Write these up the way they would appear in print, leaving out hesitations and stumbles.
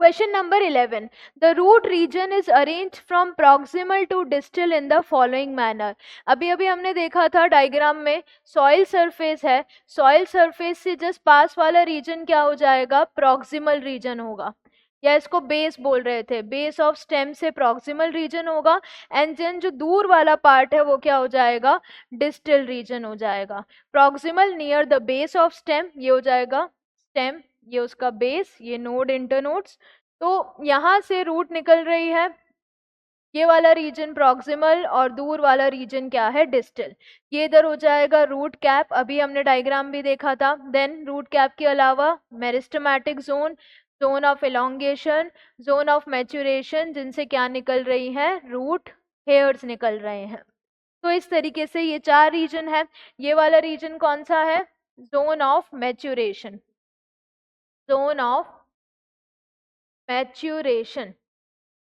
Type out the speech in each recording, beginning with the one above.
Question number 11. The root region is arranged from proximal to distal in the following manner. अभी अभी हमने देखा था डायग्राम में सॉइल सरफेस है, सॉइल सरफेस से जस्ट पास वाला रीजन क्या हो जाएगा, प्रॉक्सिमल रीजन होगा, या इसको बेस बोल रहे थे, बेस ऑफ स्टेम से प्रॉक्सिमल रीजन होगा, एंड देन जो दूर वाला पार्ट है वो क्या हो जाएगा, डिस्टल रीजन हो जाएगा. Proximal near the base of stem, ये हो जाएगा स्टेम, ये उसका बेस, ये नोड इंटरनोड्स. तो यहां से रूट निकल रही है, ये वाला रीजन प्रॉक्सिमल और दूर वाला रीजन क्या है, डिस्टल. ये इधर हो जाएगा रूट कैप, अभी हमने डायग्राम भी देखा था. देन रूट कैप के अलावा meristematic zone, zone of elongation, zone of maturation, जिनसे क्या निकल रही है, रूट हेयर्स निकल रहे हैं. तो इस तरीके से ये 4 रीजन है. ये वाला रीजन कौन सा है, zone of maturation, zone of maturation,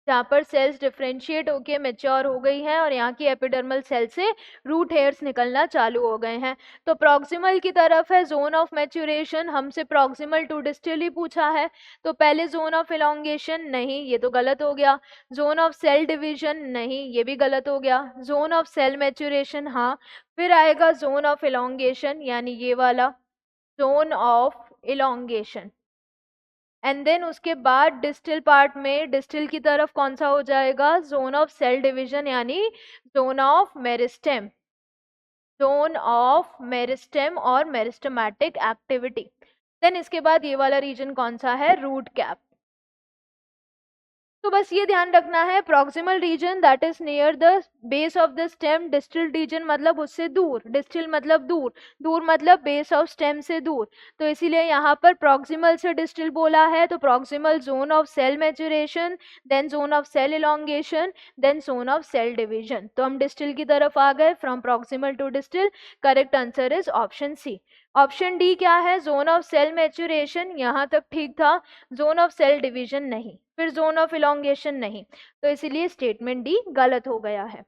जहाँ पर सेल्स डिफरेंशिएट होके मैच्योर हो गई हैं और यहाँ की एपिडर्मल सेल से रूट हेयर्स निकलना चालू हो गए हैं. तो प्रॉक्सिमल की तरफ है जोन ऑफ मैच्योरेशन, हमसे प्रॉक्सिमल टू डिस्टल ही पूछा है, तो पहले जोन ऑफ इलोंगेशन नहीं, ये तो गलत हो गया. जोन ऑफ सेल डिवीजन नहीं, ये भी गलत हो गया. जोन ऑफ सेल मैच्योरेशन हाँ, फिर आएगा जोन ऑफ इलोंगेशन, यानी ये वाला zone of elongation, and then उसके बाद डिस्टल पार्ट में, डिस्टल की तरफ कौन सा हो जाएगा, जोन ऑफ सेल डिवीजन, यानी zone of meristem, zone of meristem और मेरिस्टेमेटिक एक्टिविटी. देन इसके बाद ये वाला रीजन कौन सा है, रूट कैप. तो बस ये ध्यान रखना है, proximal region that is near the base of the stem, distal region मतलब उससे दूर, डिस्टल मतलब दूर, दूर मतलब बेस ऑफ स्टेम से दूर. तो इसीलिए यहाँ पर प्रॉक्सिमल से डिस्टल बोला है, तो proximal zone of cell maturation, then zone of cell elongation, then zone of cell division. तो हम डिस्टल की तरफ आ गए, from proximal to distal. Correct answer is option C. Option D क्या है, जोन ऑफ सेल मैच्योरेशन, यहाँ तक ठीक था. जोन ऑफ सेल डिवीजन नहीं, फिर जोन ऑफ इलोंगेशन नहीं, तो इसीलिए स्टेटमेंट डी गलत हो गया है.